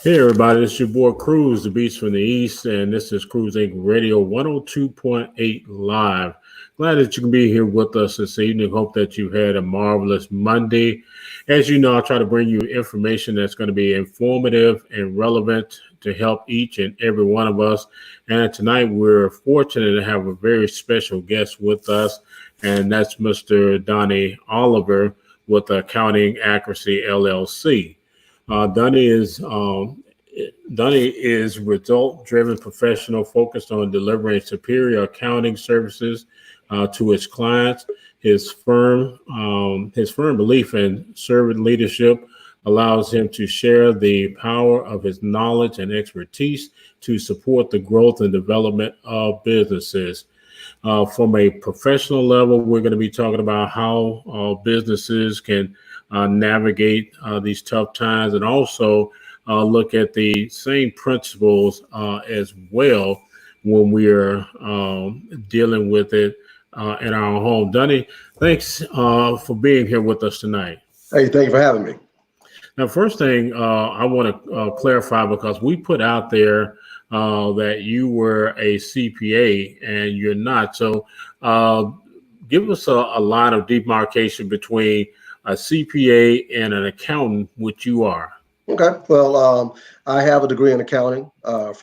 Hey everybody, this is your boy Cruz, the Beast from the East, and this is Cruz Inc. Radio 102.8 live. Glad that you can be here with us this evening. Hope that you had a marvelous Monday. As you know, I try to bring you information that's going to be informative and relevant to help each and every one of us. And tonight we're fortunate to have a very special guest with us, and that's Mr. Donnie Oliver with Accounting Accuracy LLC. Uh, Donnie is um, Donnie is result-driven professional focused on delivering superior accounting services to his clients. His firm belief in servant leadership allows him to share the power of his knowledge and expertise to support the growth and development of businesses. From a professional level, we're going to be talking about how businesses can navigate these tough times and also look at the same principles as well when we are dealing with it in our home. Dunny, thanks for being here with us tonight. Hey, thank you for having me. Now, first thing I want to clarify because we put out there that you were a CPA and you're not. So, give us a line of demarcation between a CPA and an accountant, which you are. Okay. Well, I have a degree in accounting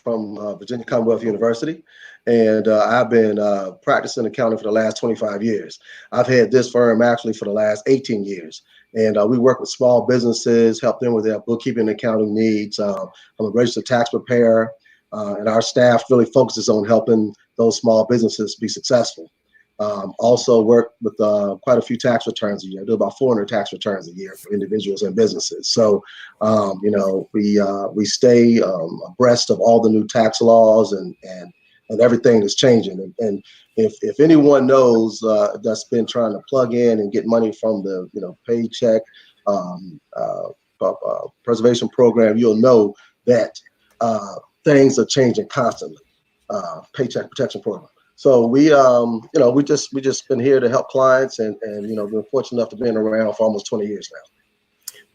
from Virginia Commonwealth University, and I've been practicing accounting for the last 25 years. I've had this firm actually for the last 18 years, and we work with small businesses, help them with their bookkeeping and accounting needs. I'm a registered tax preparer, and our staff really focuses on helping those small businesses be successful. Also work with quite a few tax returns a year. I do about 400 tax returns a year for individuals and businesses. So, we stay abreast of all the new tax laws and everything that's changing. And if anyone knows that's been trying to plug in and get money from the paycheck preservation program, you'll know that things are changing constantly. Paycheck protection program. So we just been here to help clients and been fortunate enough to be around for almost 20 years now.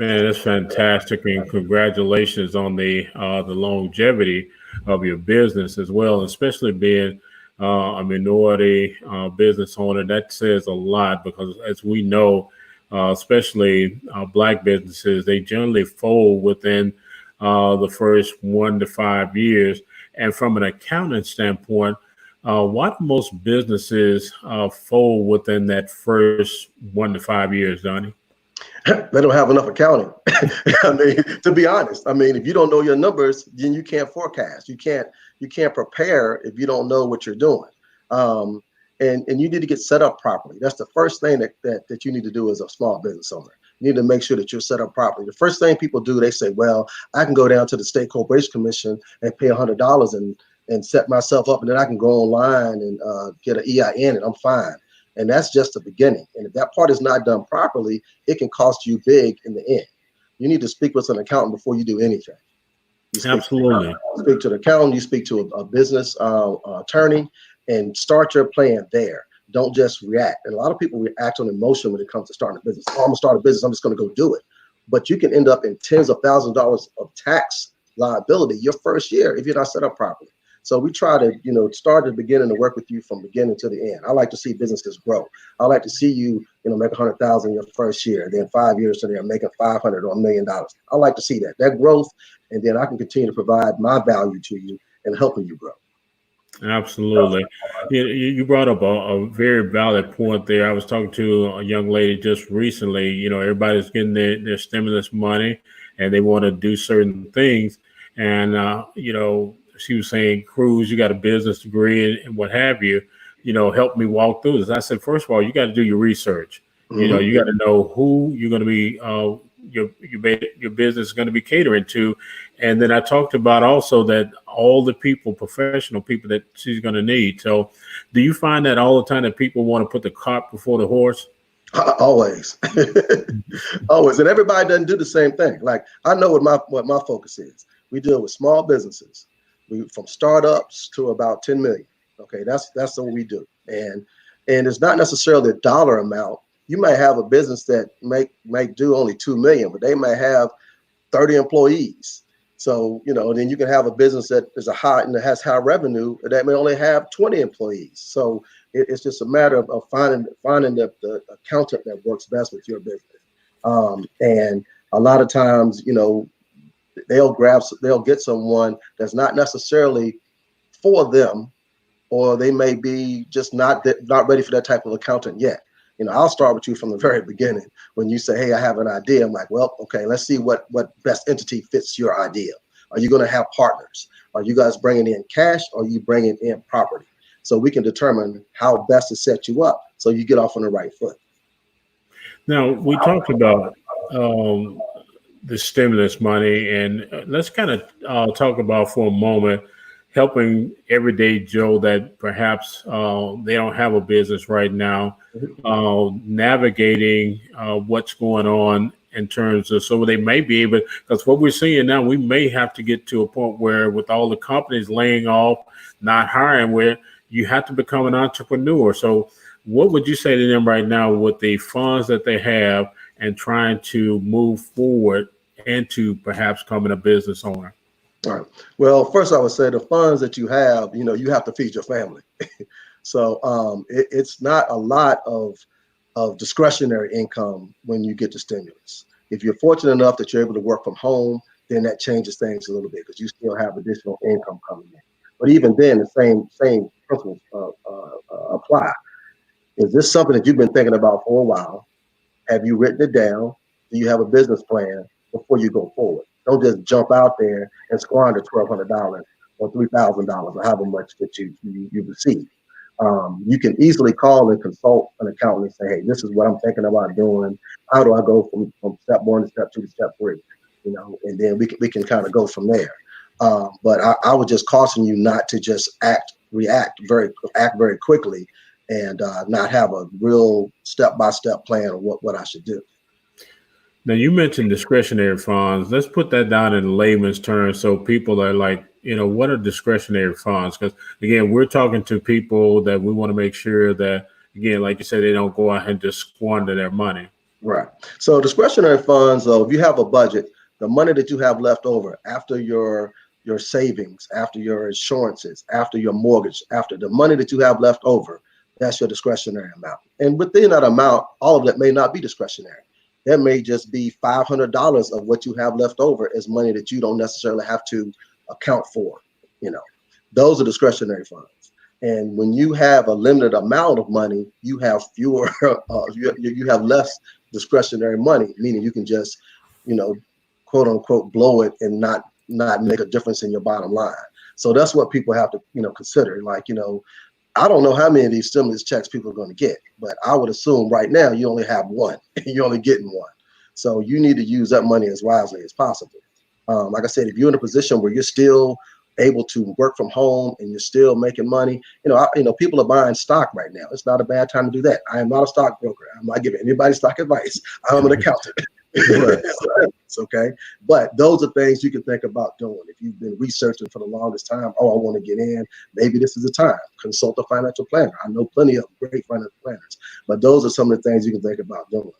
Man, that's fantastic, and congratulations on the longevity of your business as well, especially being a minority business owner. That says a lot because, as we know, especially Black businesses, they generally fold within the first 1 to 5 years. And from an accounting standpoint, why do most businesses fold within that first 1 to 5 years, Donnie? They don't have enough accounting. I mean, to be honest, if you don't know your numbers, then you can't forecast. You can't prepare if you don't know what you're doing. And you need to get set up properly. That's the first thing that you need to do as a small business owner. You need to make sure that you're set up properly. The first thing people do, they say, well, I can go down to the State Corporation Commission and pay $100 and set myself up, and then I can go online and get an EIN and I'm fine. And that's just the beginning. And if that part is not done properly, it can cost you big in the end. You need to speak with an accountant before you do anything. Absolutely. Speak to the accountant, you speak to a business attorney, and start your plan there. Don't just react. And a lot of people react on emotion when it comes to starting a business. Oh, I'm gonna start a business, I'm just gonna go do it. But you can end up in tens of thousands of dollars of tax liability your first year if you're not set up properly. So we try to, start at the beginning and work with you from beginning to the end. I like to see businesses grow. I like to see you, make 100,000 your first year, then 5 years to there making 500 or $1 million. I like to see that growth, and then I can continue to provide my value to you and helping you grow. Absolutely. You brought up a very valid point there. I was talking to a young lady just recently. Everybody's getting their stimulus money and they want to do certain things. And, she was saying, Cruz, you got a business degree and what have you, help me walk through this. I said, first of all, you got to do your research. Mm-hmm. You got to know who you're going to be, your business is going to be catering to. And then I talked about also that all the professional people that she's going to need. So do you find that all the time that people want to put the cart before the horse? Always. Always. And everybody doesn't do the same thing. Like, I know what my focus is. We deal with small businesses. From startups to about 10 million. Okay, that's what we do. And it's not necessarily a dollar amount. You might have a business that may do only 2 million, but they may have 30 employees. So, then you can have a business that is that has high revenue that may only have 20 employees. So it's just a matter of finding the accountant that works best with your business. And a lot of times, they'll get someone that's not necessarily for them, or they may be just not ready for that type of accountant yet. I'll start with you from the very beginning. When you say, hey, I have an idea, I'm like, well, okay, let's see what best entity fits your idea. Are you going to have partners? Are you guys bringing in cash, or are you bringing in property? So we can determine how best to set you up so you get off on the right foot. Now, we talked about the stimulus money, and let's kind of talk about for a moment helping everyday Joe that perhaps they don't have a business right now, navigating what's going on in terms of, so they may be able, because what we're seeing now, we may have to get to a point where with all the companies laying off, not hiring, where you have to become an entrepreneur. So what would you say to them right now with the funds that they have and trying to move forward into perhaps becoming a business owner? All right. Well, first I would say the funds that you have, you have to feed your family. So it's not a lot of discretionary income when you get the stimulus. If you're fortunate enough that you're able to work from home, then that changes things a little bit because you still have additional income coming in. But even then, the same principles apply. Is this something that you've been thinking about for a while? Have you written it down? Do you have a business plan before you go forward? Don't just jump out there and squander $1,200 or $3,000 or however much that you receive. You can easily call and consult an accountant and say, hey, this is what I'm thinking about doing. How do I go from step 1 to step 2 to step 3? And then we can kind of go from there. But I would just caution you not to just act very quickly and not have a real step-by-step plan of what I should do. Now, you mentioned discretionary funds. Let's put that down in layman's terms so people are like, what are discretionary funds? Because, again, we're talking to people that we want to make sure that, again, like you said, they don't go out and just squander their money. Right. So discretionary funds, if you have a budget, the money that you have left over after your savings, after your insurances, after your mortgage, after the money that you have left over, that's your discretionary amount. And within that amount, all of that may not be discretionary. That may just be $500 of what you have left over as money that you don't necessarily have to account for. Those are discretionary funds. And when you have a limited amount of money, you have fewer, you have less discretionary money, meaning you can just, quote unquote, blow it and not make a difference in your bottom line. So that's what people have to, consider. Like, I don't know how many of these stimulus checks people are going to get, but I would assume right now you only have one. You're only getting one. So you need to use that money as wisely as possible. Like I said, if you're in a position where you're still able to work from home and you're still making money, people are buying stock right now. It's not a bad time to do that. I am not a stockbroker. I'm not giving anybody stock advice. I'm an accountant. It's okay. But those are things you can think about doing. If you've been researching for the longest time, I want to get in, maybe this is the time. Consult a financial planner. I know plenty of great financial planners, but those are some of the things you can think about doing.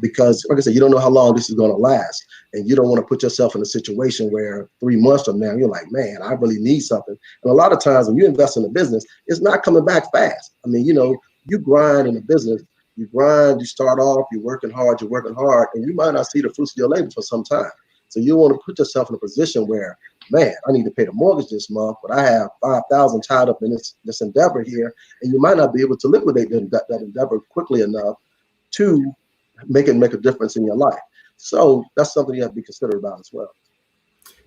Because, like I said, you don't know how long this is going to last, and you don't want to put yourself in a situation where 3 months from now you're like, man, I really need something. And a lot of times when you invest in a business, it's not coming back fast. I mean, you grind in a business, you grind, you start off, you're working hard, and you might not see the fruits of your labor for some time. So you want to put yourself in a position where, man, I need to pay the mortgage this month, but I have $5,000 tied up in this endeavor here, and you might not be able to liquidate that endeavor quickly enough to make a difference in your life. So that's something you have to be considerate about as well.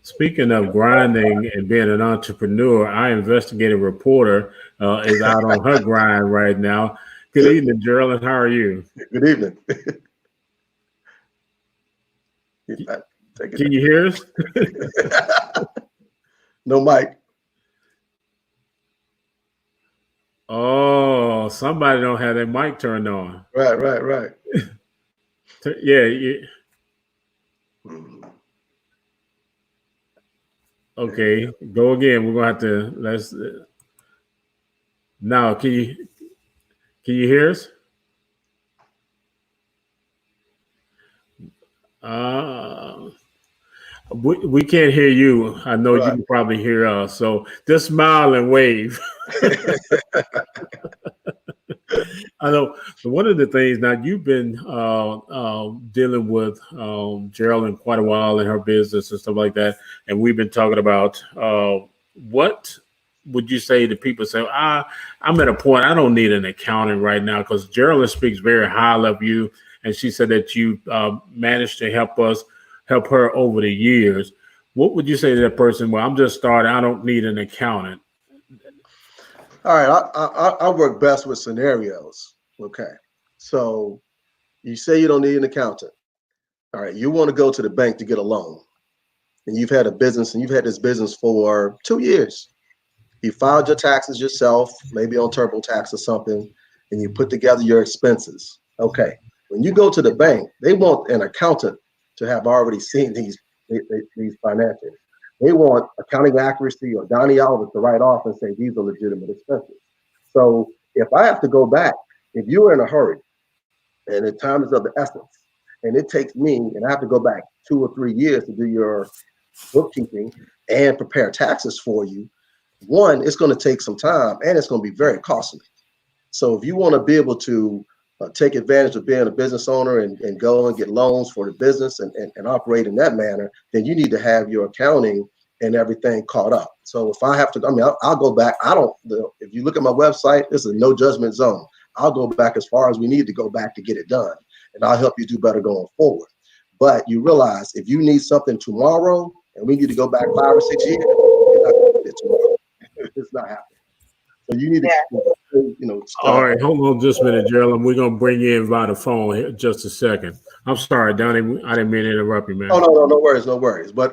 Speaking of grinding and being an entrepreneur, our investigative reporter is out on her grind right now. Good evening, Geraldine. How are you? Good evening. Can you hear us? No mic. Oh, somebody don't have their mic turned on. Right. Yeah. Okay, go again. We're gonna have to now. Can you hear us? We can't hear you. I know you Right. can probably hear us. So just smile and wave. I know one of the things now you've been dealing with Geraldine quite a while in her business and stuff like that, and we've been talking about what would you say to people say, I'm at a point I don't need an accountant right now because Geraldine speaks very highly of you, and she said that you managed to help her over the years. What would you say to that person? Well, I'm just starting. I don't need an accountant. All right. I work best with scenarios. Okay. So you say you don't need an accountant. All right. You want to go to the bank to get a loan, and you've had a business and you've had this business for 2 years. You filed your taxes yourself, maybe on TurboTax or something, and you put together your expenses. Okay. When you go to the bank, they want an accountant to have already seen these financials. They want accounting accuracy or Donnie Oliver to write off and say these are legitimate expenses. So if I have to go back, if you're in a hurry and the time is of the essence, and it takes me, and I have to go back 2 or 3 years to do your bookkeeping and prepare taxes for you, one, it's going to take some time and it's going to be very costly. So if you want to be able to take advantage of being a business owner and go and get loans for the business and operate in that manner, then you need to have your accounting and everything caught up. So if I have to, I mean, I'll go back. If you look at my website, this is a no judgment zone. I'll go back as far as we need to go back to get it done. And I'll help you do better going forward. But you realize if you need something tomorrow and we need to go back 5 or 6 years, you're not going to get it tomorrow. It's not happening. So you need to, All right, hold on just a minute, Gerald. We're gonna bring you in by the phone here just a second. I'm sorry, Donnie. I didn't mean to interrupt you, Oh man. no, no worries, no worries. But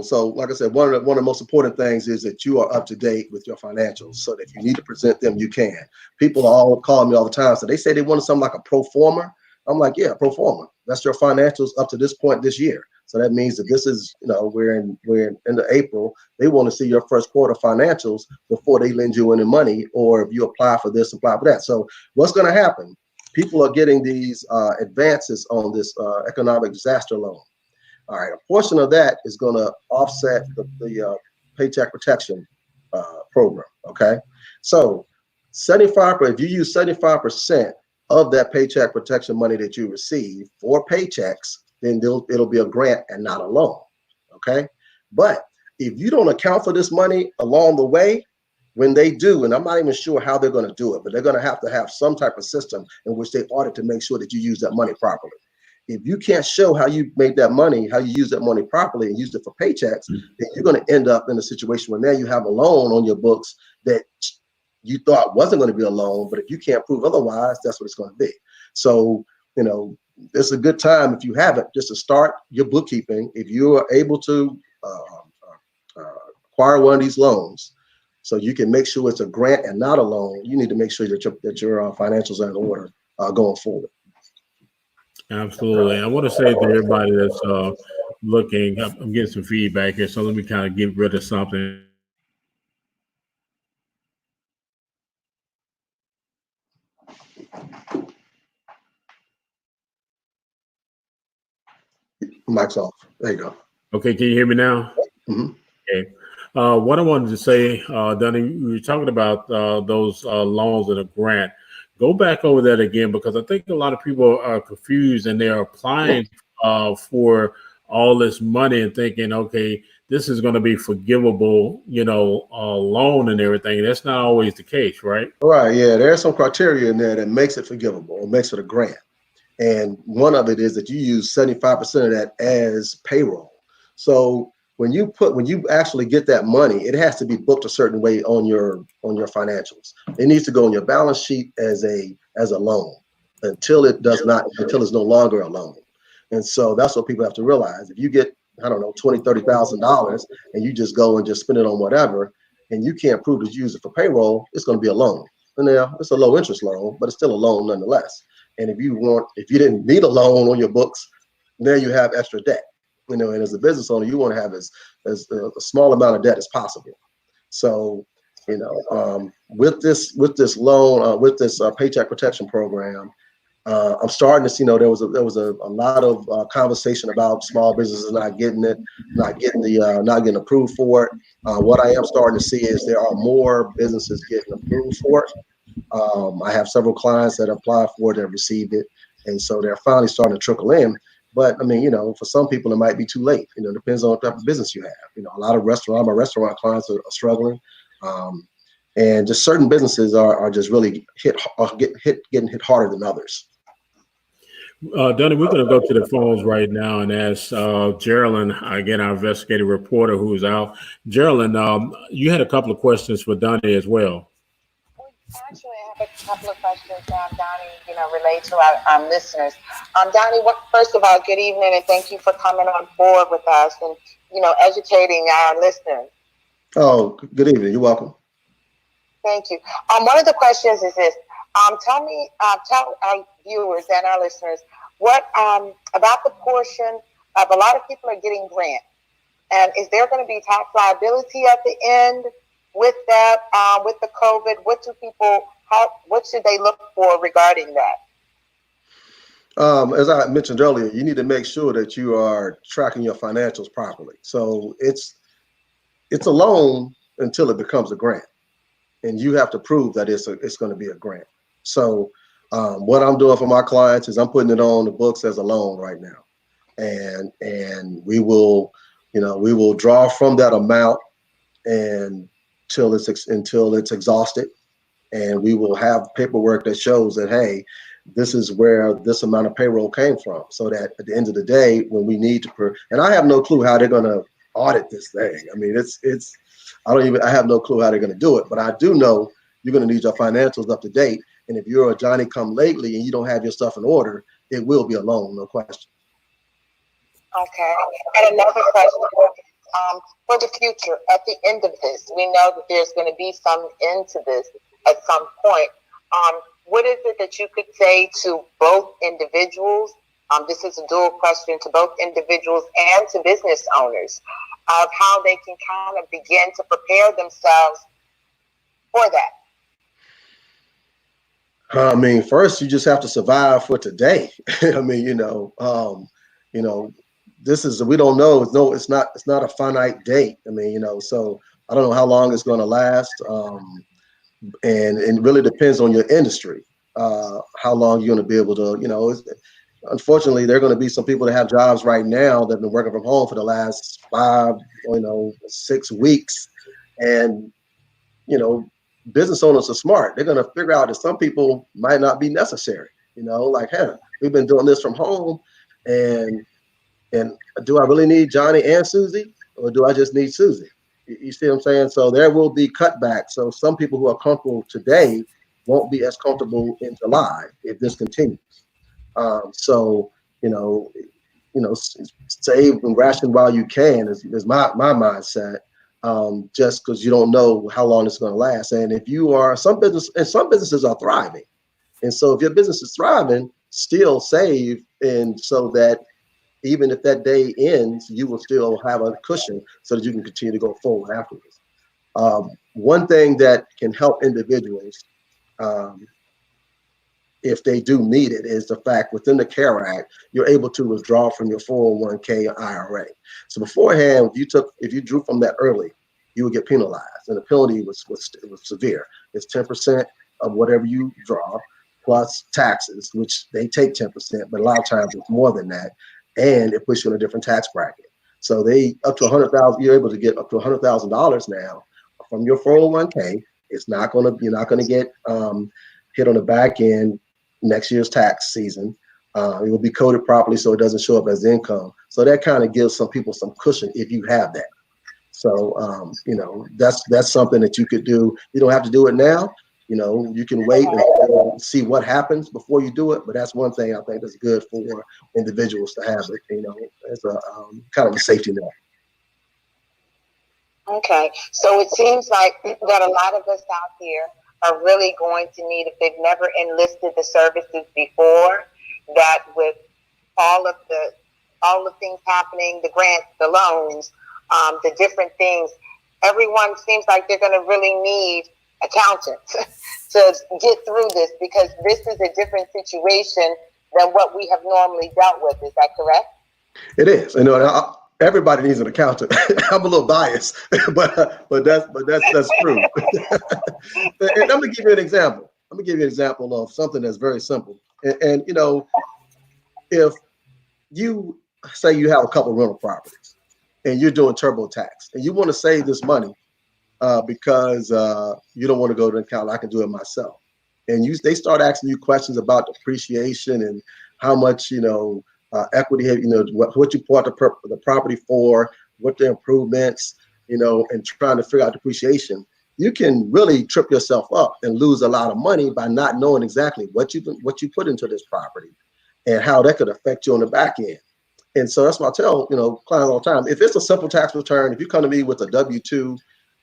so like I said, one of the most important things is that you are up to date with your financials, so that if you need to present them, you can. People are all calling me all the time, so they say they wanted something like a pro forma. I'm like, yeah, pro forma. That's your financials up to this point this year. So that means that this is, we're in the April. They want to see your first quarter financials before they lend you any money, or if you apply for this, apply for that. So what's going to happen? People are getting these advances on this economic disaster loan. All right, a portion of that is going to offset the paycheck protection program. Okay, so 75. If you use 75% of that paycheck protection money that you receive for paychecks, then it'll be a grant and not a loan. Okay, but if you don't account for this money along the way, when they do, and I'm not even sure how they're going to do it, but they're going to have some type of system in which they audit to make sure that you use that money properly. If you can't show how you made that money, how you use that money properly and used it for paychecks, then you're going to end up in a situation where now you have a loan on your books that you thought wasn't going to be a loan, but if you can't prove otherwise, that's what it's going to be. So, it's a good time if you haven't, just to start your bookkeeping. If you are able to acquire one of these loans, so you can make sure it's a grant and not a loan, you need to make sure that your financials are in order going forward. Absolutely. I want to say to everybody that's looking, I'm getting some feedback here, so let me kind of get rid of something. Mic's off. There you go. Okay, can you hear me now? Mm-hmm. Okay. What I wanted to say, Donnie, we were talking about those loans and a grant. Go back over that again because I think a lot of people are confused and they're applying for all this money and thinking, okay, this is going to be forgivable, loan and everything. That's not always the case, right? Right. Yeah. There's some criteria in there that makes it forgivable or makes it a grant. And one of it is that you use 75% of that as payroll. So when you actually get that money, it has to be booked a certain way on your financials. It needs to go on your balance sheet as a loan until it's no longer a loan. And so that's what people have to realize. If you get, I don't know, $20,000, $30,000 and you just go and just spend it on whatever, and you can't prove that you use it for payroll, it's going to be a loan. And now it's a low interest loan, but it's still a loan nonetheless. And if you didn't need a loan on your books, now you have extra debt. And as a business owner, you want to have as a small amount of debt as possible. So, with this loan, with this paycheck protection program, I'm starting to see, there was a lot of conversation about small businesses not getting it, not getting approved for it. What I am starting to see is there are more businesses getting approved for it. I have several clients that applied for it and received it, and so they're finally starting to trickle in. But I mean, for some people it might be too late. It depends on what type of business you have. A lot of my restaurant clients are struggling, and just certain businesses are just really getting hit harder than others. Donnie, we're going to go to the phones right now and ask Geraldine, again, our investigative reporter who's out. Geraldine, you had a couple of questions for Donnie as well. Actually, I have a couple of questions, Donnie, relate to our listeners. Donnie, first of all, good evening, and thank you for coming on board with us and, educating our listeners. Oh, good evening. You're welcome. Thank you. One of the questions is this. Tell our viewers and our listeners what about the portion of a lot of people are getting grant, and is there going to be tax liability at the end with that, with the COVID? What should they look for regarding that? As I mentioned earlier, you need to make sure that you are tracking your financials properly. So it's a loan until it becomes a grant, and you have to prove that it's going to be a grant. So what I'm doing for my clients is I'm putting it on the books as a loan right now, and we will draw from that amount until it's exhausted, and we will have paperwork that shows that, hey, this is where this amount of payroll came from, so that at the end of the day, when we need to, and I have no clue how they're going to audit this thing. I mean, I have no clue how they're going to do it, but I do know you're going to need your financials up to date. And if you're a Johnny come lately and you don't have your stuff in order, it will be a loan, no question. Okay. And another question, for the future, at the end of this, we know that there's going to be some end to this at some point. What is it that you could say to both individuals? This is a dual question to both individuals and to business owners of how they can kind of begin to prepare themselves for that. I mean, first you just have to survive for today. I mean, this is, we don't know. It's not a finite date. I mean, so I don't know how long it's going to last. And it really depends on your industry, how long you're going to be able to, unfortunately, there are going to be some people that have jobs right now that have been working from home for the last 6 weeks. And, business owners are smart. They're going to figure out that some people might not be necessary, like, hey, we've been doing this from home, and do I really need Johnny and Susie, or do I just need Susie? You see what I'm saying? So there will be cutbacks. So some people who are comfortable today won't be as comfortable in July if this continues. So, save and ration while you can is my mindset. Just because you don't know how long it's going to last. And if you are some businesses are thriving. And so if your business is thriving, still save, and so that even if that day ends, you will still have a cushion so that you can continue to go forward afterwards. One thing that can help individuals, if they do need it, is the fact within the CARE Act, you're able to withdraw from your 401k or IRA. So beforehand, if you drew from that early, you would get penalized, and the penalty was severe. It's 10% of whatever you draw plus taxes, which they take 10%, but a lot of times it's more than that, and it puts you in a different tax bracket. So up to $100,000, you're able to get up to $100,000 now from your 401k. You're not gonna get hit on the back end next year's tax season. It will be coded properly so it doesn't show up as income. So that kind of gives some people some cushion if you have that. So that's something that you could do. You don't have to do it now. You can wait and see what happens before you do it. But that's one thing I think that's good for individuals to have it, as a kind of a safety net. Okay, so it seems like that a lot of us out here are really going to need, if they've never enlisted the services before, that with all the things happening, the grants, the loans, the different things, everyone seems like they're going to really need accountant to get through this, because this is a different situation than what we have normally dealt with. Is that correct? It is. Everybody needs an accountant. I'm a little biased, but that's true. And let me give you an example. Let me give you an example of something that's very simple. And if you say you have a couple of rental properties and you're doing TurboTax and you want to save this money because you don't want to go to an accountant, I can do it myself. And they start asking you questions about depreciation and how much equity, what you bought the property for, what the improvements, and trying to figure out depreciation. You can really trip yourself up and lose a lot of money by not knowing exactly what you put into this property and how that could affect you on the back end. And so that's what I tell clients all the time. If it's a simple tax return, if you come to me with a W-2,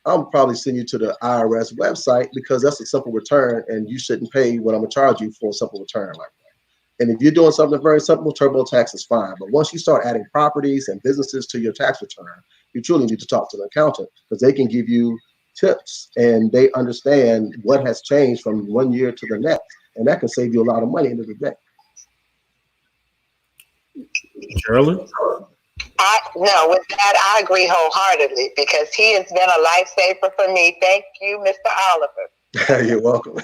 I'll probably send you to the IRS website, because that's a simple return and you shouldn't pay what I'm gonna charge you for a simple return like that. And if you're doing something very simple, TurboTax is fine. But once you start adding properties and businesses to your tax return, you truly need to talk to the accountant, because they can give you tips and they understand what has changed from one year to the next. And that can save you a lot of money in the day. Geraldine? No, with that, I agree wholeheartedly, because he has been a lifesaver for me. Thank you, Mr. Oliver. You're welcome.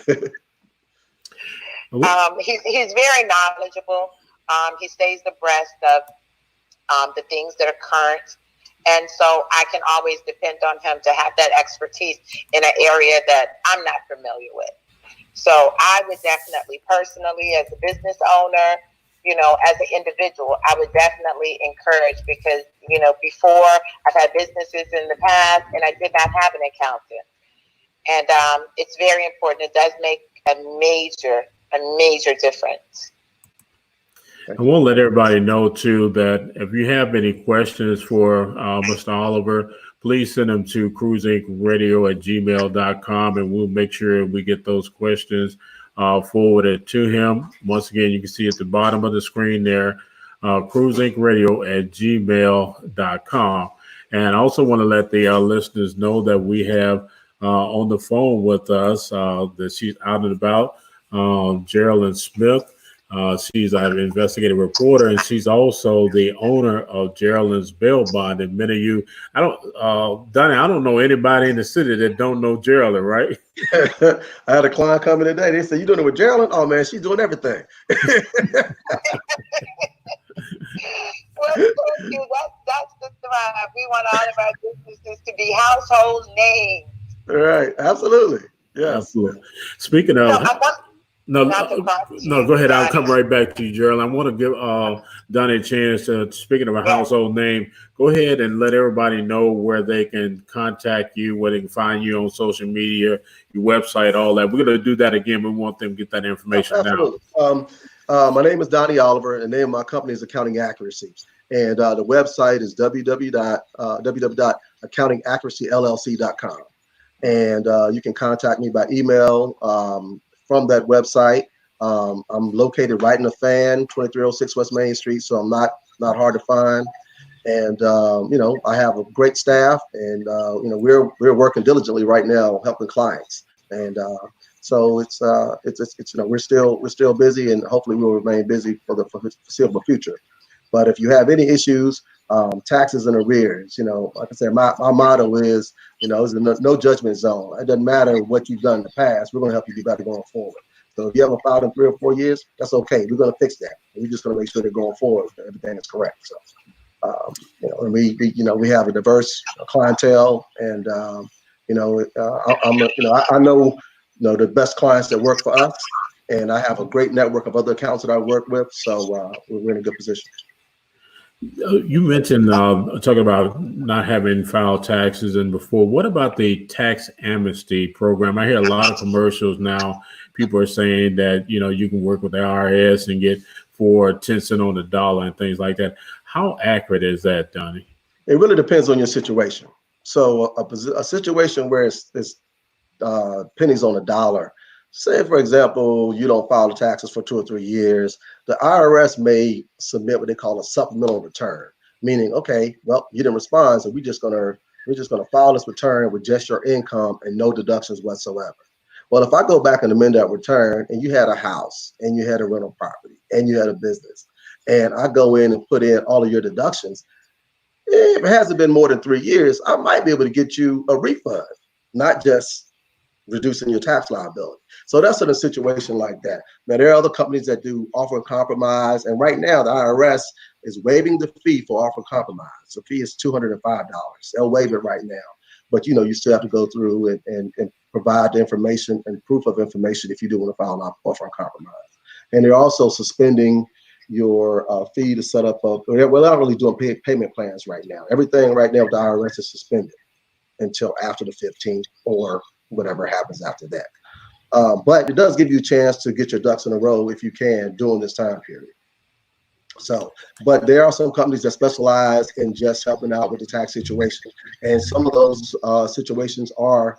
He's very knowledgeable. He stays abreast of the things that are current. And so I can always depend on him to have that expertise in an area that I'm not familiar with. So I would definitely, personally, as a business owner, as an individual, I would definitely encourage, because, before I've had businesses in the past and I did not have an accountant. And it's very important. It does make a major difference. I want to let everybody know too that if you have any questions for Mr. Oliver, please send them to cruiseinkradio@gmail.com, and we'll make sure we get those questions forwarded to him. Once again, you can see at the bottom of the screen there, cruiseinkradio@gmail.com. And I also want to let the listeners know that we have on the phone with us that she's out and about, Geraldine Smith. She's an investigative reporter, and she's also the owner of Geraldine's Bail Bond. And many of you, Donnie, I don't know anybody in the city that don't know Geraldine, right? I had a client coming today. They said, "You doing it with Geraldine?" Oh man, she's doing everything. Well, thank you. That's the thrive. We want all of our businesses to be household names. All right, absolutely. Yes. Absolutely. Speaking of. No, go ahead. I'll come right back to you, Gerald. I want to give Donnie a chance to, speaking of a household name, go ahead and let everybody know where they can contact you, where they can find you on social media, your website, all that. We're going to do that again. We want them to get that information now. My name is Donnie Oliver, and the name of my company is Accounting Accuracy. And the website is www.accountingaccuracyllc.com. And you can contact me by email from that website. I'm located right in the Fan, 2306 West Main Street, so I'm not hard to find. And I have a great staff, and we're working diligently right now helping clients. And so it's we're still busy, and hopefully we'll remain busy for the foreseeable future. But if you have any issues, taxes and arrears, like I said, my motto is, it's no judgment zone. It doesn't matter what you've done in the past. We're going to help you be better going forward. So if you haven't filed in 3 or 4 years, that's okay. We're going to fix that. And we're just going to make sure that going forward, everything is correct. So, and we have a diverse clientele, and I know the best clients that work for us, and I have a great network of other accounts that I work with. So we're in a good position. You mentioned talking about not having filed taxes and before. What about the tax amnesty program? I hear a lot of commercials now. People are saying that, you can work with the IRS and get 4.10 cents on the dollar and things like that. How accurate is that, Donnie? It really depends on your situation. So a situation where it's pennies on the dollar. Say, for example, you don't file the taxes for 2 or 3 years. The IRS may submit what they call a supplemental return, meaning, okay, well, you didn't respond, so we're just going to We're just going to file this return with just your income and no deductions whatsoever. Well, if I go back and amend that return and you had a house and you had a rental property and you had a business, and I go in and put in all of your deductions, if it hasn't been more than 3 years, I might be able to get you a refund, not just reducing your tax liability. So that's in a situation like that. Now, there are other companies that do offer compromise, and right now the IRS is waiving the fee for offer compromise. The fee is $205. They'll waive it right now, but you still have to go through and provide the information and proof of information if you do want to file an offer compromise. And they're also suspending your fee to set up we're not really doing payment plans right now. Everything right now with the IRS is suspended until after the 15th or whatever happens after that. But it does give you a chance to get your ducks in a row if you can during this time period. So, but there are some companies that specialize in just helping out with the tax situation. And some of those situations are,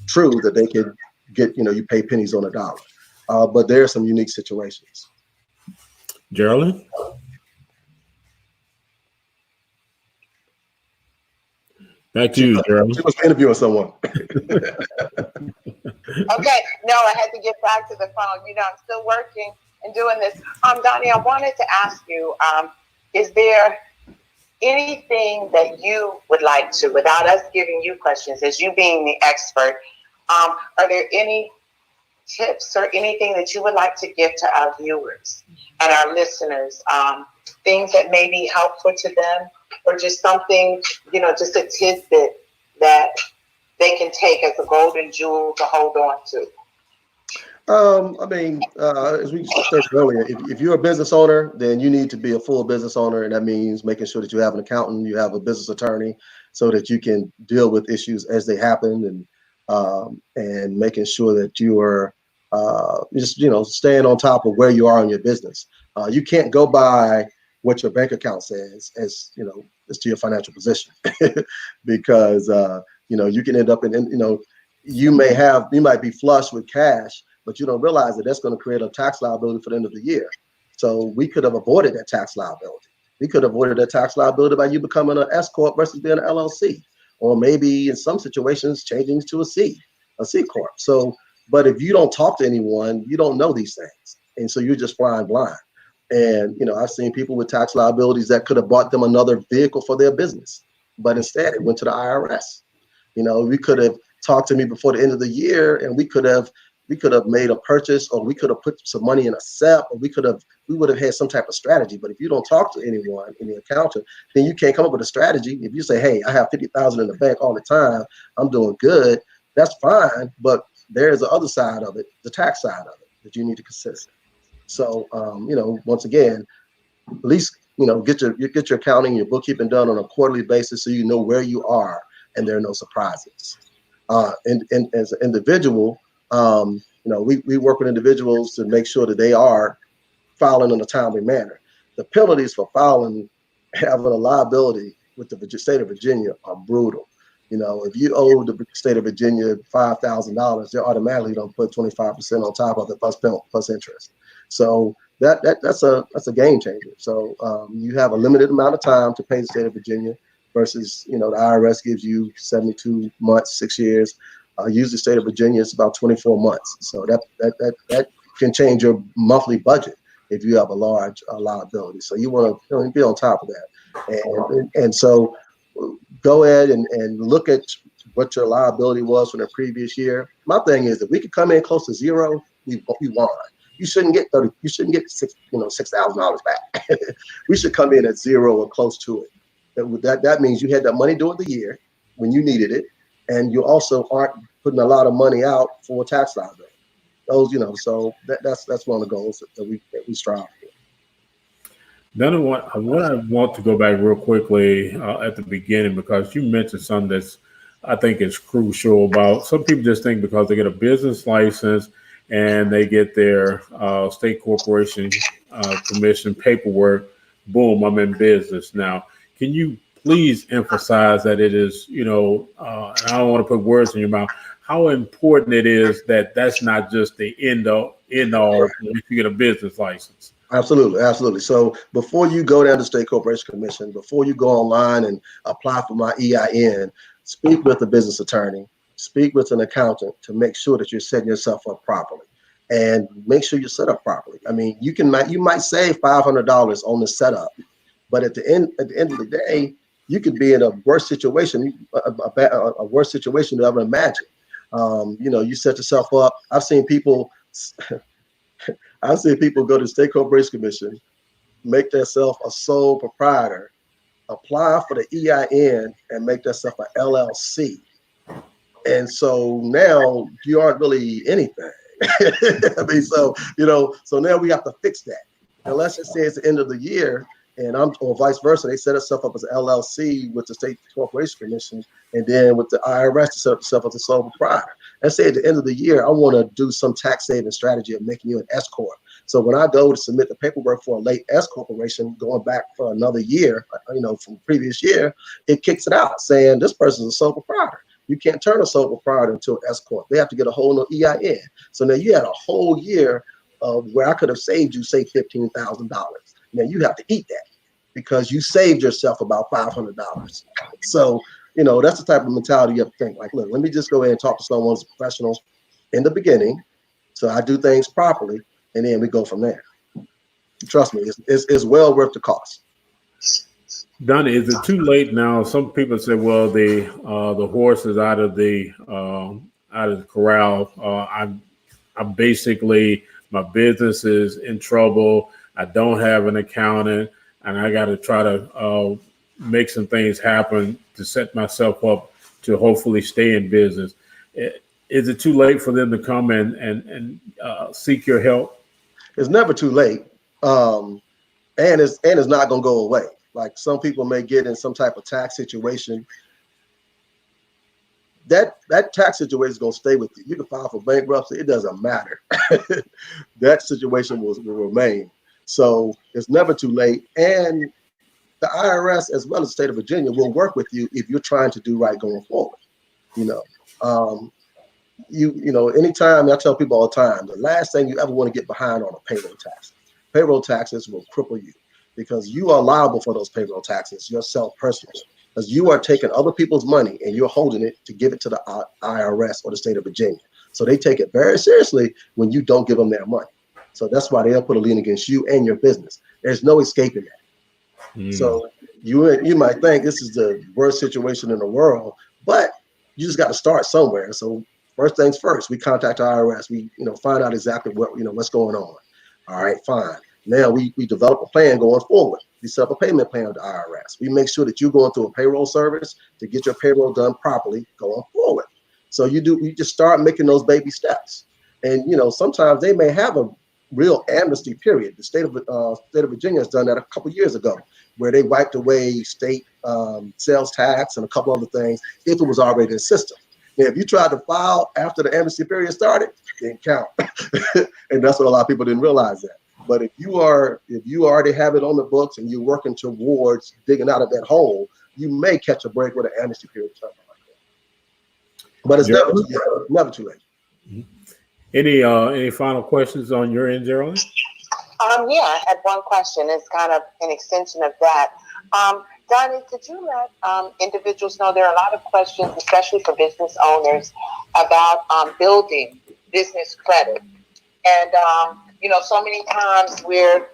true that they could get, you pay pennies on a dollar. But there are some unique situations. Geraldine? Back to you, Geraldine. She was interviewing someone. Okay, no, I had to get back to the phone. I'm still working and doing this. Donnie, I wanted to ask you, is there anything that you would like to, without us giving you questions, as you being the expert, are there any tips or anything that you would like to give to our viewers and our listeners, things that may be helpful to them, or just something, just a tidbit that they can take as a golden jewel to hold on to? As we said earlier, if you're a business owner, then you need to be a full business owner, and that means making sure that you have an accountant, you have a business attorney, so that you can deal with issues as they happen, and making sure that you are just staying on top of where you are in your business. You can't go by what your bank account says as as to your financial position, because you can end up in you might be flush with cash, but you don't realize that that's going to create a tax liability for the end of the year. So we could have avoided that tax liability. We could have avoided that tax liability by you becoming an S corp versus being an LLC, or maybe in some situations changing to a C corp. So, but if you don't talk to anyone, you don't know these things, and so you're just flying blind. And I've seen people with tax liabilities that could have bought them another vehicle for their business, but instead it went to the IRS. We could have talked to me before the end of the year, and we could have made a purchase, or we could have put some money in a SEP, or we would have had some type of strategy. But if you don't talk to anyone in the accountant, then you can't come up with a strategy. If you say, hey, I have $50,000 in the bank all the time, I'm doing good, that's fine. But there's the other side of it, the tax side of it, that you need to consider. So, once again, at least, get your accounting, your bookkeeping done on a quarterly basis, so you know where you are and there are no surprises. And as an individual, we work with individuals to make sure that they are filing in a timely manner. The penalties for having a liability with the state of Virginia are brutal. If you owe the state of Virginia $5,000, they're automatically going to put 25% on top of it plus interest. So that's a game changer. So you have a limited amount of time to pay the state of Virginia versus, the IRS gives you 72 months, 6 years. Usually the state of Virginia is about 24 months. So that can change your monthly budget if you have a large liability. So you want to be on top of that. And so go ahead and look at what your liability was from the previous year. My thing is, if we could come in close to zero, we won. You shouldn't get $6,000 back. We should come in at zero or close to it. That means you had that money during the year when you needed it, and you also aren't putting a lot of money out for tax liability. So that's one of the goals that we strive for. Then what I want to go back real quickly at the beginning, because you mentioned something that's I think is crucial about some people just think because they get a business license and they get their state corporation commission paperwork, boom, I'm in business now. Can you please emphasize that it is, and I don't want to put words in your mouth, how important it is that that's not just the end all if you get a business license? Absolutely, absolutely. So before you go down to State Corporation Commission, before you go online and apply for my EIN, speak with a business attorney, speak with an accountant to make sure that you're setting yourself up properly, and make sure you're set up properly. I mean, you might save $500 on the setup, but at the end of the day, you could be in a worse situation, a worse situation than ever imagine. You set yourself up. I've seen people go to the State Corporation Commission, make themselves a sole proprietor, apply for the EIN, and make themselves an LLC. And so now you aren't really anything. I mean, so now we have to fix that. And let's just say it's the end of the year, or vice versa, they set itself up as an LLC with the State Corporation Commission, and then with the IRS to set itself up as a sole proprietor. Let's say at the end of the year, I want to do some tax saving strategy of making you an S corp. So when I go to submit the paperwork for a late S corporation, going back for another year, from the previous year, it kicks it out saying this person's a sole proprietor. You can't turn a sole proprietor into an S corp. They have to get a whole new EIN. So now you had a whole year of where I could have saved you, say, $15,000. Now you have to eat that because you saved yourself about $500. So, that's the type of mentality you have to think. Like, look, let me just go ahead and talk to someone's professionals in the beginning, so I do things properly, and then we go from there. Trust me, it's well worth the cost. Donnie, is it too late now? Some people say, well, the horse is out of the corral. I'm basically, my business is in trouble. I don't have an accountant, and I got to try to make some things happen to set myself up to hopefully stay in business. Is it too late for them to come and seek your help? It's never too late, and it's not going to go away. Like some people may get in some type of tax situation. That tax situation is going to stay with you. You can file for bankruptcy. It doesn't matter. That situation will remain. So it's never too late. And the IRS, as well as the state of Virginia, will work with you if you're trying to do right going forward. Anytime, I tell people all the time, the last thing you ever want to get behind on a payroll tax. Payroll taxes will cripple you because you are liable for those payroll taxes yourself personally, because you are taking other people's money and you're holding it to give it to the IRS or the state of Virginia. So they take it very seriously when you don't give them their money. So that's why they'll put a lien against you and your business. There's no escaping that. So you might think this is the worst situation in the world, but you just got to start somewhere. So first things first, we contact the IRS. We find out exactly what's going on. All right, fine. Now we develop a plan going forward. We set up a payment plan with the IRS. We make sure that you're going through a payroll service to get your payroll done properly going forward. So you just start making those baby steps. And sometimes they may have a real amnesty period. The state of Virginia has done that a couple years ago, where they wiped away state sales tax and a couple other things if it was already in the system. Now, if you tried to file after the amnesty period started, it didn't count. And that's what a lot of people didn't realize that. But if you already have it on the books and you're working towards digging out of that hole, you may catch a break with an amnesty period or something like that. But it's never too late. Any final questions on your end, Geraldine? Yeah, I had one question. It's kind of an extension of that. Donnie, could you let individuals know there are a lot of questions, especially for business owners, about building business credit. And, so many times we're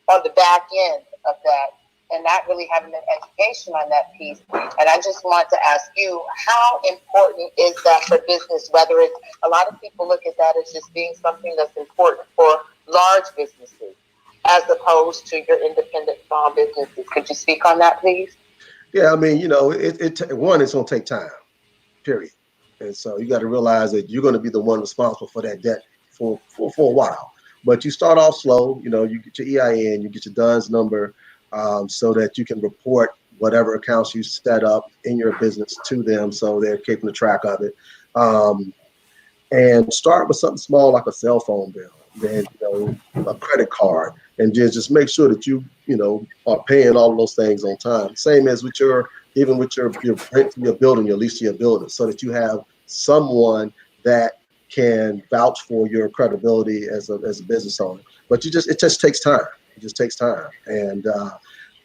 on the back end of that and not really having an education on that piece. And I just want to ask you, how important is that for business? Whether it's, a lot of people look at that as just being something that's important for large businesses, as opposed to your independent small businesses. Could you speak on that, please? Yeah, I mean, it's going to take time, period. And so you got to realize that you're going to be the one responsible for that debt for a while. But you start off slow, you get your EIN, you get your DUNS number, so that you can report whatever accounts you set up in your business to them, so they're keeping the track of it. And start with something small like a cell phone bill, then a credit card, and just make sure that you are paying all of those things on time. Same as with your rent to your building, your lease to your building, so that you have someone that can vouch for your credibility as a business owner. But it just takes time. It just takes time. And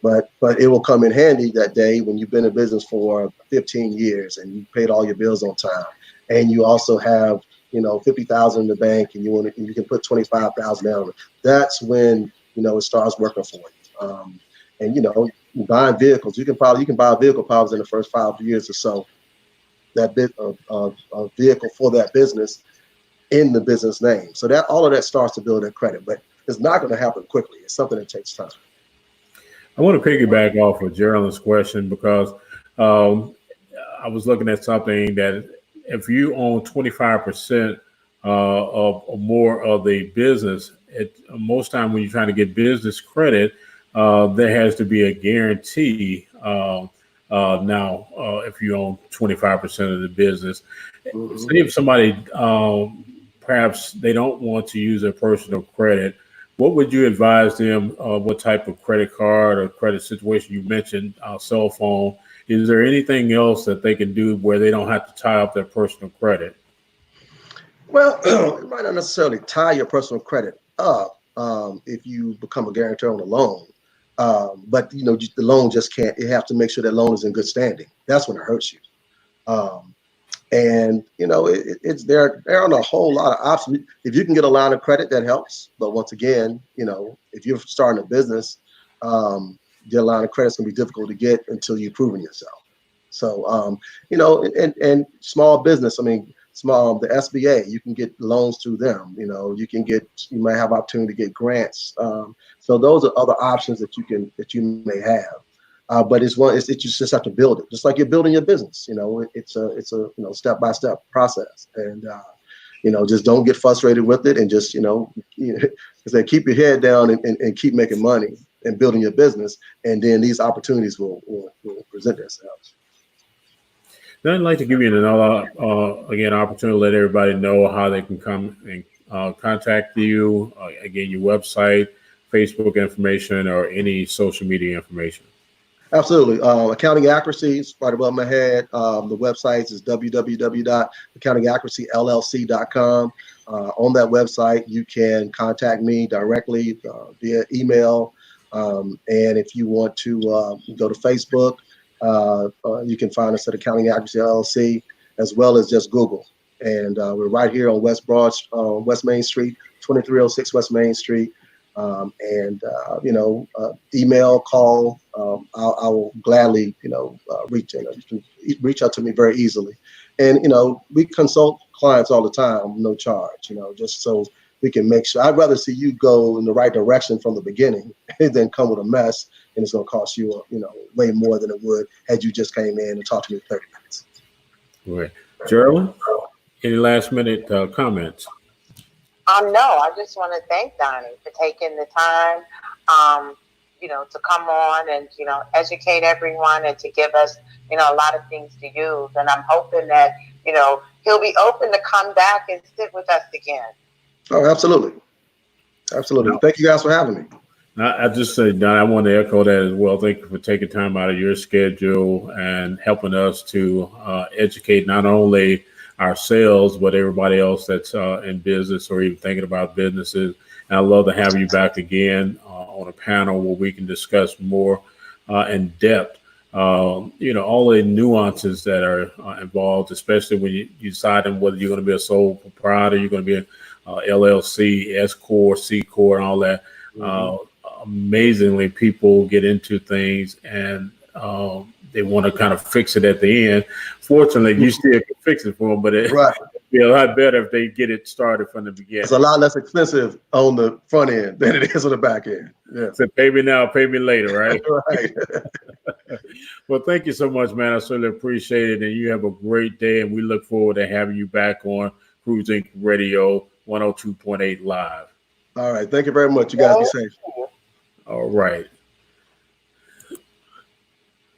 but it will come in handy that day when you've been in business for 15 years and you paid all your bills on time, and you also have, you know, 50,000 in the bank, and you can put 25,000 down. That's when, you know, it starts working for you. And you know, buying vehicles, you can buy a vehicle probably within the first 5 years or so. That bit of a vehicle for that business in the business name. So that all of that starts to build that credit, but it's not going to happen quickly. It's something that takes time. I want to piggyback off of Gerald's question because I was looking at something that if you own 25% of or more of the business, most time when you're trying to get business credit, there has to be a guarantee. Now, if you own 25% of the business, say if somebody perhaps they don't want to use their personal credit, what would you advise them? What type of credit card or credit situation? You mentioned cell phone. Is there anything else that they can do where they don't have to tie up their personal credit? Well, it might not necessarily tie your personal credit up if you become a guarantor on a loan. But you know, the loan just can't. You have to make sure that loan is in good standing. That's when it hurts you. And you know, there aren't a whole lot of options. If you can get a line of credit, that helps. But once again, you know, if you're starting a business, your line of credit is going to be difficult to get until you've proven yourself. So, you know, and small business. I mean, the SBA, you can get loans through them. You know, you might have opportunity to get grants. So those are other options that you may have. But you just have to build it, just like you're building your business. You know, it's a you know, step-by-step process, and you know, just don't get frustrated with it, and just, you know, say keep your head down and keep making money and building your business, and then these opportunities will present themselves. Then I'd like to give you another again opportunity to let everybody know how they can come and contact you. Again, your website, Facebook information, or any social media information. Absolutely. Accounting Accuracy is right above my head. The website is www.accountingaccuracyllc.com. On that website, you can contact me directly via email. And if you want to go to Facebook, you can find us at Accounting Accuracy LLC, as well as just Google. And we're right here on West Main Street, 2306 West Main Street. You know, email, call, I will gladly, you know, reach in. You can reach out to me very easily. And, you know, we consult clients all the time, no charge, you know, just so we can make sure. I'd rather see you go in the right direction from the beginning than come with a mess, and it's going to cost you, you know, way more than it would had you just came in and talked to me 30 minutes. Right. Gerald, any last minute comments? No, I just want to thank Donnie for taking the time, you know, to come on and, you know, educate everyone and to give us, you know, a lot of things to use. And I'm hoping that, you know, he'll be open to come back and sit with us again. Oh, absolutely. Absolutely. Thank you guys for having me. I just say, Don, I want to echo that as well. Thank you for taking time out of your schedule and helping us to educate not only ourselves, but everybody else that's in business or even thinking about businesses. And I'd love to have you back again on a panel where we can discuss more in depth, you know, all the nuances that are involved, especially when you decide on whether you're going to be a sole proprietor, you're going to be a LLC, S Corp, C Corp, and all that. Amazingly, people get into things and they want to kind of fix it at the end. Fortunately, you still can fix it for them, but it'd be a lot better if they get it started from the beginning. It's a lot less expensive on the front end than it is on the back end. Yeah. So pay me now, pay me later, right? Right. Well, thank you so much, man. I certainly appreciate it. And you have a great day. And we look forward to having you back on Cruise Inc. Radio 102.8 Live. All right. Thank you very much. You guys be safe. All right.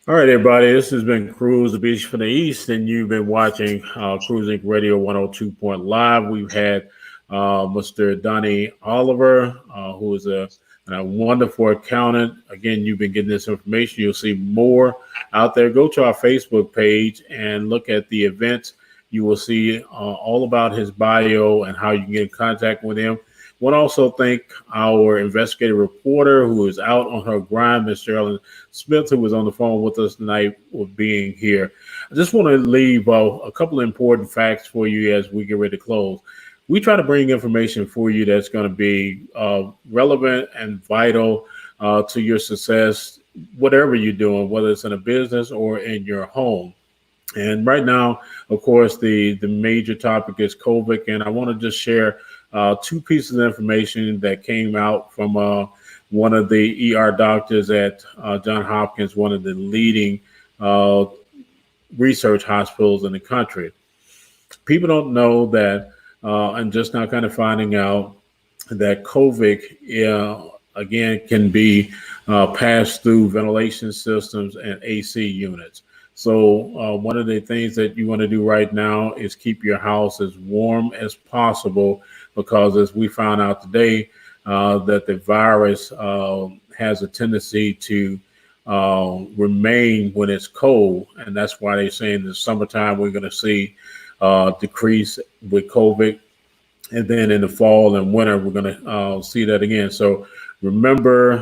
All right, everybody. This has been Cruise the Beach from the East, and you've been watching Cruise Inc. Radio 102.8 Live. We've had Mr. Donnie Oliver, who is a wonderful accountant. Again, you've been getting this information. You'll see more out there. Go to our Facebook page and look at the events. You will see all about his bio and how you can get in contact with him. Want to also thank our investigative reporter who is out on her grind, Miss Geraldine Smith, who was on the phone with us tonight for being here. I just want to leave a couple of important facts for you as we get ready to close. We try to bring information for you that's going to be relevant and vital to your success, whatever you're doing, whether it's in a business or in your home. And right now, of course, the major topic is COVID, and I want to just share two pieces of information that came out from one of the ER doctors at Johns Hopkins, one of the leading research hospitals in the country. People don't know that, and just now kind of finding out that COVID, again, can be passed through ventilation systems and AC units. So one of the things that you want to do right now is keep your house as warm as possible, because as we found out today, that the virus has a tendency to remain when it's cold. And that's why they're saying in the summertime we're going to see decrease with COVID. And then in the fall and winter, we're going to see that again. So remember,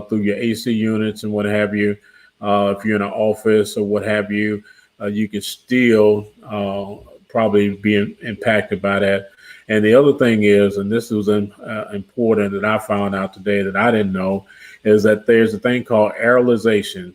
through your AC units and what have you, if you're in an office or what have you, you can still probably be impacted by that. And the other thing is, and this was important that I found out today that I didn't know, is that there's a thing called aerolization.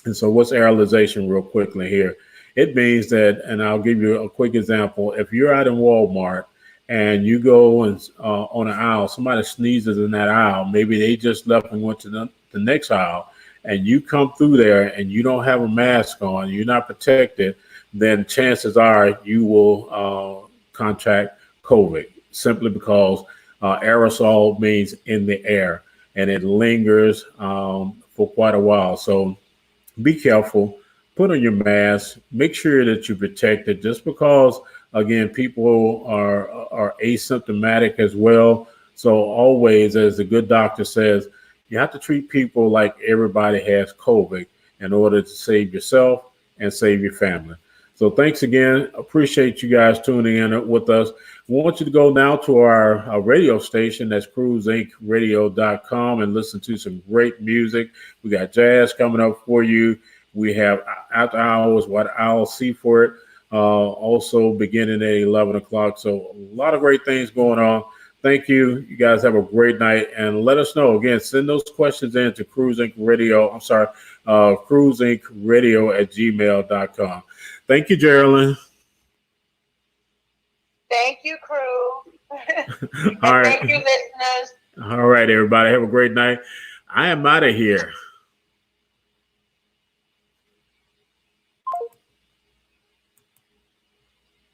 And so what's aerolization real quickly here? It means that, and I'll give you a quick example. If you're out in Walmart and you go and on an aisle, somebody sneezes in that aisle, maybe they just left and went to the next aisle, and you come through there and you don't have a mask on, you're not protected, then chances are you will contract COVID, simply because aerosol means in the air and it lingers for quite a while. So be careful, put on your mask, make sure that you're protected, just because, again, people are asymptomatic as well. So always, as the good doctor says, you have to treat people like everybody has COVID in order to save yourself and save your family. So thanks again. Appreciate you guys tuning in with us. We want you to go now to our radio station, that's cruiseinkradio.com, and listen to some great music. We got jazz coming up for you. We have after hours, what I'll see for it, also beginning at 11 o'clock. So a lot of great things going on. Thank you. You guys have a great night, and let us know. Again, send those questions in to cruiseinkradio@gmail.com. Thank you, Geraldine. Thank you, crew. All right. Thank you, listeners. All right, everybody. Have a great night. I am out of here.